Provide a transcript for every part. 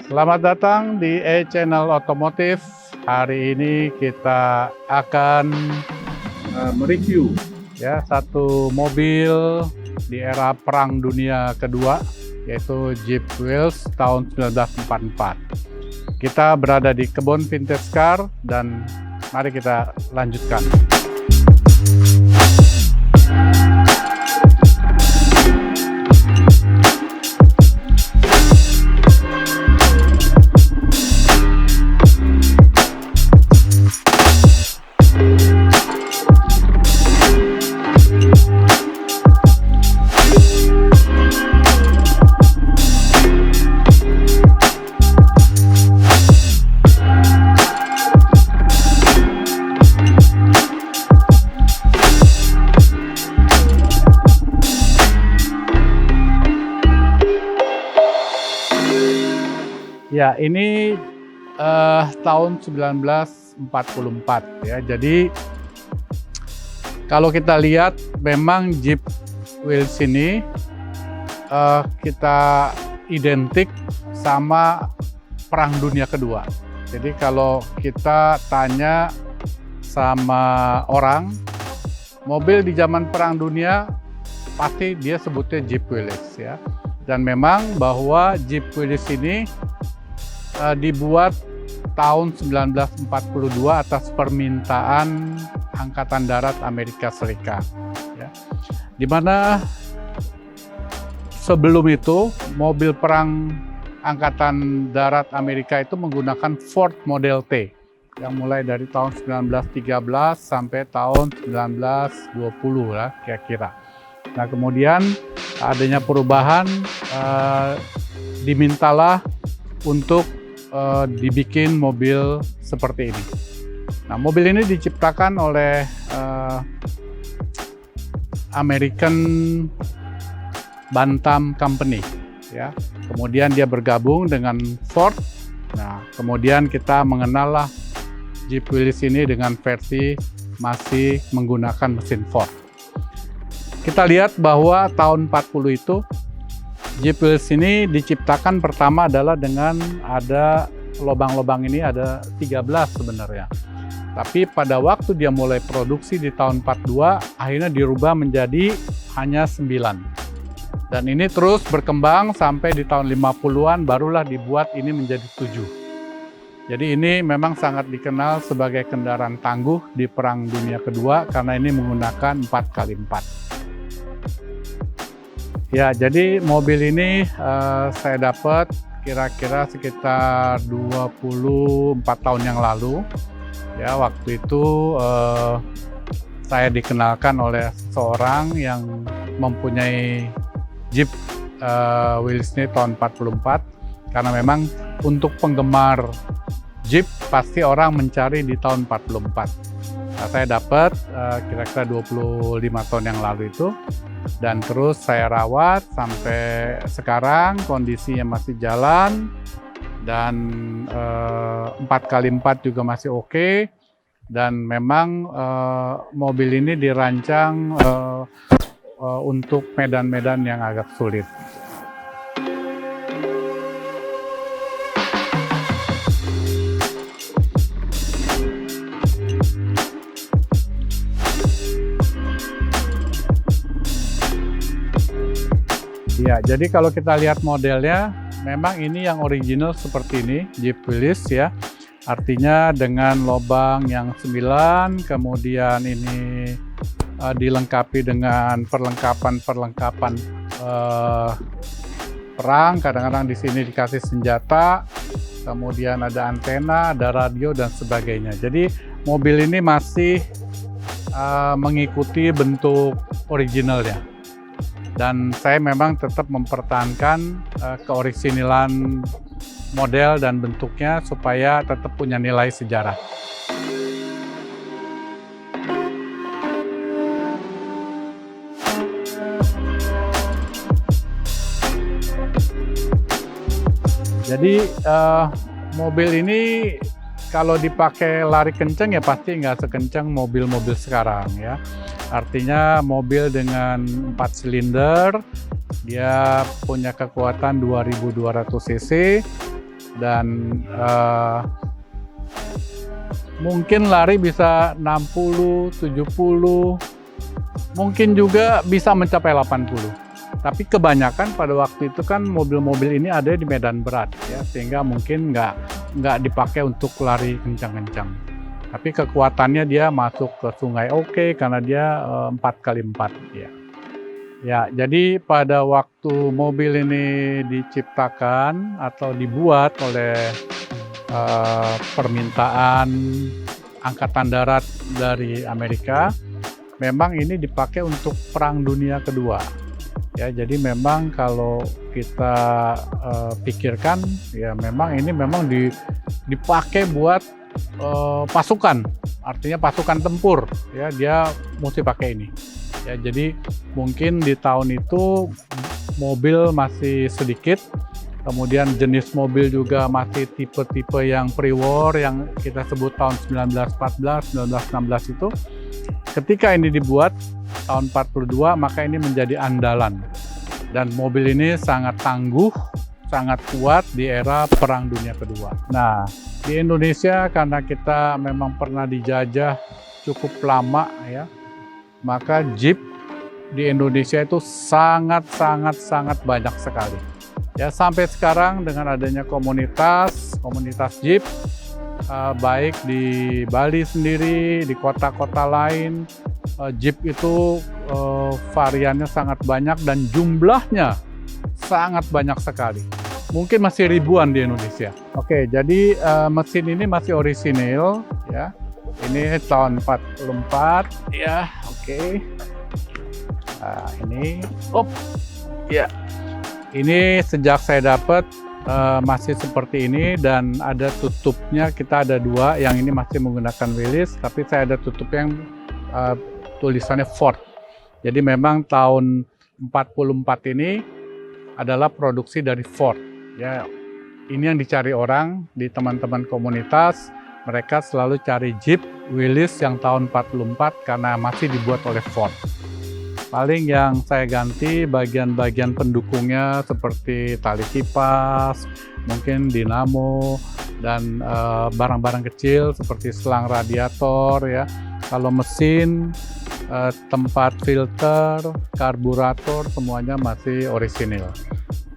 Selamat datang di E-Channel Otomotif. Hari ini kita akan mereview satu mobil di era Perang Dunia Kedua, yaitu Jeep Willys tahun 1944. Kita berada di kebun vintage car dan mari kita lanjutkan. Ya, ini tahun 1944 ya. Jadi kalau kita lihat memang Jeep Willys ini kita identik sama Perang Dunia Kedua. Jadi kalau kita tanya sama orang, mobil di zaman Perang Dunia pasti dia sebutnya Jeep Willys ya. Dan memang bahwa Jeep Willys ini dibuat tahun 1942 atas permintaan Angkatan Darat Amerika Serikat. Ya. Di mana sebelum itu mobil perang Angkatan Darat Amerika itu menggunakan Ford Model T yang mulai dari tahun 1913 sampai tahun 1920 lah kira-kira. Nah kemudian adanya perubahan, dimintalah untuk dibikin mobil seperti ini. Nah, mobil ini diciptakan oleh American Bantam Company, ya. Kemudian dia bergabung dengan Ford. Nah, kemudian kita mengenal lah Jeep Willys ini dengan versi masih menggunakan mesin Ford. Kita lihat bahwa tahun 40 itu Jeep Willys ini diciptakan pertama adalah dengan ada lubang-lubang ini ada 13 sebenarnya. Tapi pada waktu dia mulai produksi di tahun 42, akhirnya dirubah menjadi hanya 9. Dan ini terus berkembang sampai di tahun 50-an barulah dibuat ini menjadi 7. Jadi ini memang sangat dikenal sebagai kendaraan tangguh di Perang Dunia Kedua karena ini menggunakan 4x4. Ya, jadi mobil ini saya dapat kira-kira sekitar 24 tahun yang lalu. Ya, waktu itu saya dikenalkan oleh seorang yang mempunyai Jeep Willys ini tahun 44. Karena memang untuk penggemar Jeep pasti orang mencari di tahun 44. Nah, saya dapat kira-kira 25 tahun yang lalu itu. Dan terus saya rawat sampai sekarang kondisinya masih jalan dan 4x4 juga masih oke. Dan memang mobil ini dirancang untuk medan-medan yang agak sulit. Ya, jadi kalau kita lihat modelnya, memang ini yang original seperti ini, Jeep Willys ya. Artinya dengan lubang yang 9, kemudian ini dilengkapi dengan perlengkapan perang. Kadang-kadang di sini dikasih senjata, kemudian ada antena, ada radio dan sebagainya. Jadi mobil ini masih mengikuti bentuk originalnya. Dan saya memang tetap mempertahankan keorisinalan model dan bentuknya supaya tetap punya nilai sejarah. Jadi mobil ini kalau dipakai lari kenceng ya pasti nggak sekencang mobil-mobil sekarang ya. Artinya mobil dengan 4 silinder, dia punya kekuatan 2200 cc, dan mungkin lari bisa 60, 70, mungkin juga bisa mencapai 80. Tapi kebanyakan pada waktu itu kan mobil-mobil ini ada di medan berat, ya, sehingga mungkin nggak dipakai untuk lari kencang-kencang. Tapi kekuatannya dia masuk ke sungai oke, karena dia 4x4. Ya. Ya, jadi pada waktu mobil ini diciptakan atau dibuat oleh permintaan Angkatan Darat dari Amerika, memang ini dipakai untuk Perang Dunia Kedua. Ya, jadi memang kalau kita pikirkan, ya memang ini memang dipakai buat pasukan, artinya pasukan tempur, ya dia mesti pakai ini. Ya, jadi mungkin di tahun itu mobil masih sedikit, kemudian jenis mobil juga masih tipe-tipe yang pre-war yang kita sebut tahun 1914, 1916 itu. Ketika ini dibuat tahun 42, maka ini menjadi andalan. Dan mobil ini sangat tangguh, sangat kuat di era Perang Dunia Kedua. Nah, di Indonesia karena kita memang pernah dijajah cukup lama, ya, maka Jeep di Indonesia itu sangat banyak sekali. Ya, sampai sekarang dengan adanya komunitas Jeep, baik di Bali sendiri, di kota-kota lain, Jeep itu variannya sangat banyak dan jumlahnya sangat banyak sekali. Mungkin masih ribuan di Indonesia. Oke, jadi mesin ini masih orisinil, ya. Ini tahun 44, ya. Oke. Nah, ini, ya. Ini sejak saya dapat masih seperti ini dan ada tutupnya. Kita ada dua, yang ini masih menggunakan Willys, tapi saya ada tutup yang tulisannya Ford. Jadi memang tahun 44 ini adalah produksi dari Ford. Ya, ini yang dicari orang di teman-teman komunitas. Mereka selalu cari Jeep Willys yang tahun 44 karena masih dibuat oleh Ford. Paling yang saya ganti bagian-bagian pendukungnya seperti tali kipas, mungkin dinamo, dan barang-barang kecil seperti selang radiator, ya. Kalau mesin, tempat filter, karburator, semuanya masih orisinil.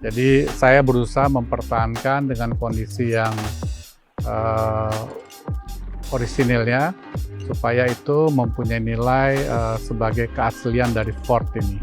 Jadi saya berusaha mempertahankan dengan kondisi yang orisinilnya, supaya itu mempunyai nilai sebagai keaslian dari Ford ini.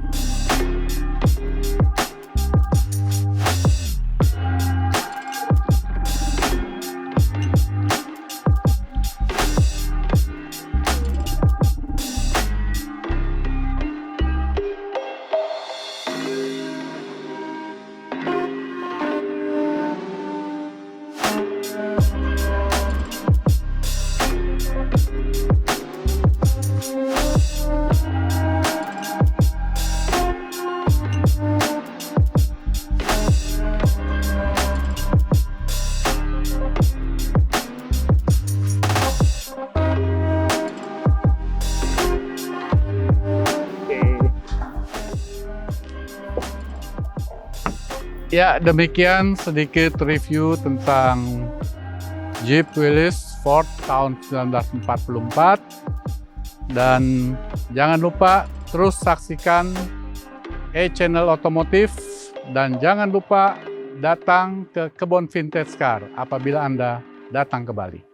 Ya, demikian sedikit review tentang Jeep Willys Ford tahun 1944. Dan jangan lupa terus saksikan E-Channel Otomotif, dan jangan lupa datang ke Kebon Vintage Car apabila Anda datang ke Bali.